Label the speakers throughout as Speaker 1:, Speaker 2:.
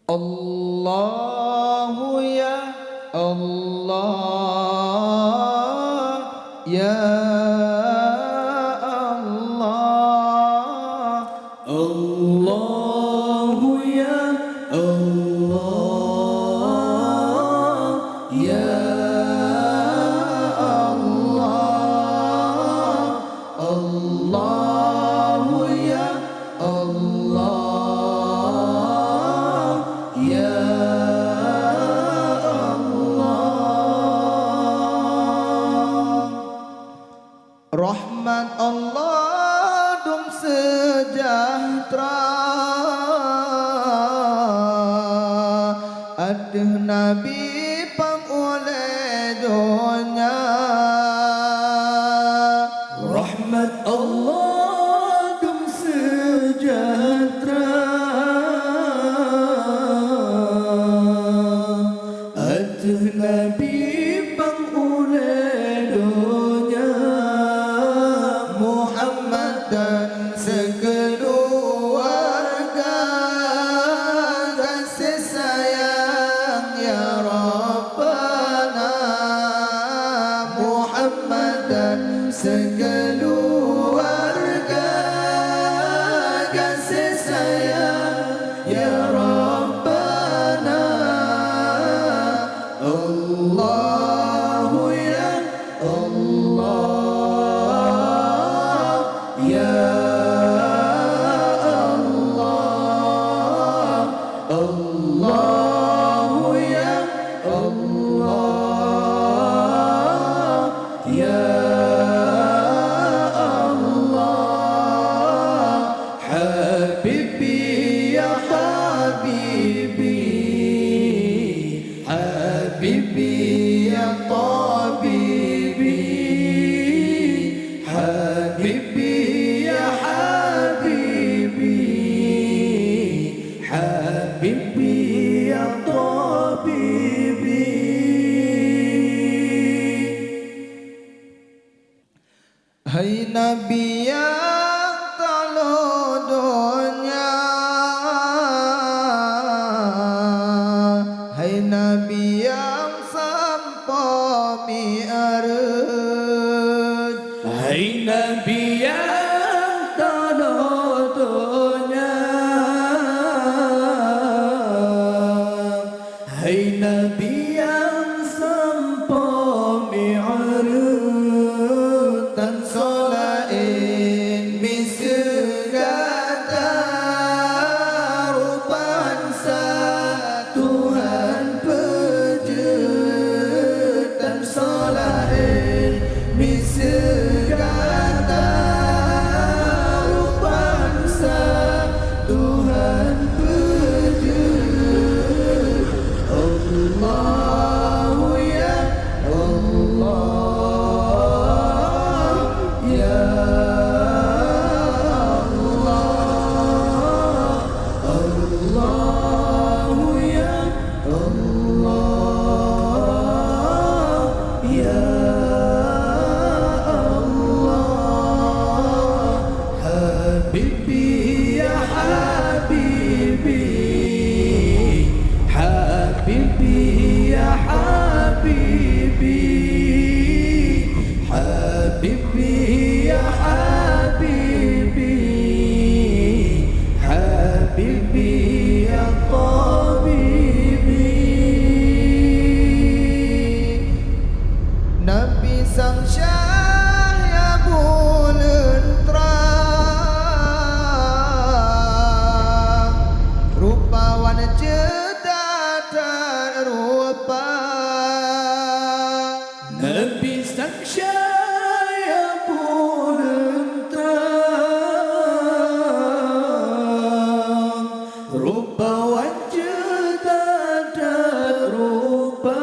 Speaker 1: Allahu ya Allah ya Allah.
Speaker 2: Allahu ya Allah ya Allah. Allahu ya Allah ya Allah.
Speaker 1: Rahmat Allah dum sejahtera aduh Nabi pangoleh dunia.
Speaker 2: Rahmat Allah dum sejahtera aduh Nabi pangoleh dunia.
Speaker 1: Muhammad dan sekeluarga kasih sayang ya Rabbana. Muhammad dan sekeluarga kasih sayang ya Rabbana. Allahu ya Allah ya Allah. Allahu ya Allah ya Allah. Habibi ya Habibi, Habibi ya Tabibi, Habibi ya Habibi, Habibi ya Tabibi. Hai Nabi yang talu dunia, hai Nabi yang sampo mi'raj,
Speaker 2: Hai Nabi yang tahu dunia, hai Nabi yang sampo mi'raj.
Speaker 1: tan solain misgata rupan sa Tuhan pejut. Tan solain misgata rupan sa Tuhan pejut. Allahu ya Allah ya Allah. Allahu ya Allah ya Allah. Habibi ya Habibi, Habibi ya Habibi, Habibi ya Habibi, Habibi ya Tabibi. Nabi sang syah ya bulan terang, rupawan jedatan rupa.
Speaker 2: Nabi sang syaya bulan terang, rupa wajah dan rupa.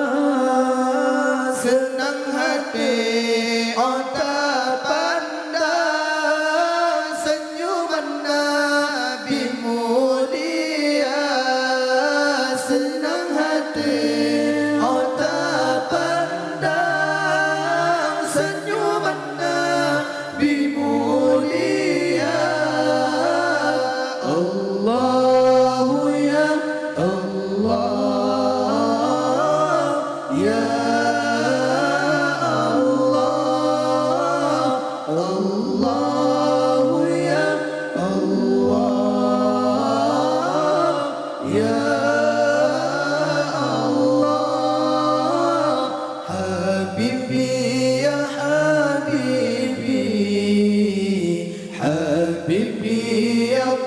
Speaker 1: Senang hati otak pandang senyuman Nabi mulia. Senang hati otak pandang senyuman Nabi mulia. Allahu ya Allah.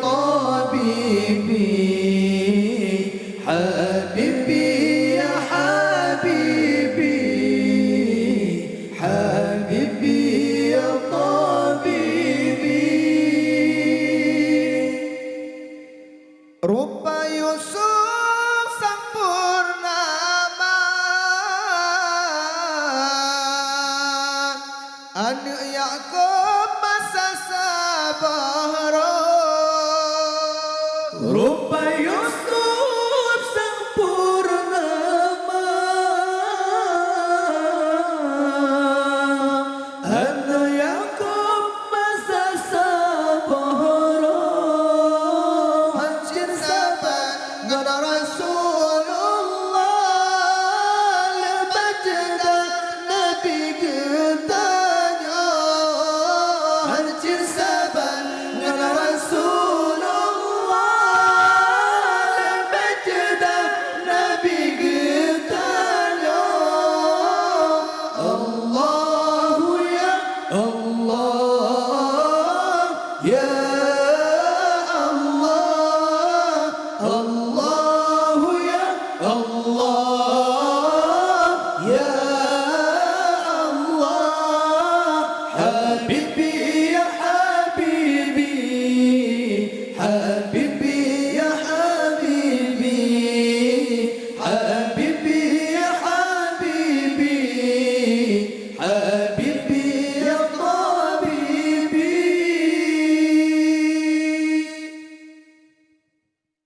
Speaker 1: طبيبي حبيبي يا حبيبي حبيبي يا طبيبي Rupa Yusuf sang purnama anak Yakub masa sabara
Speaker 2: Rupa Yusuf sang purnama anak Yakub masa sabara
Speaker 1: hancur saban ngada Rasulullah lebajda Nabi getanya hancur saban ngada Rasulullah lebajda Nabi getanya Allahu ya Allah ya Allah Allahu ya Allah ya Allah Habibi ya Habibi Habibi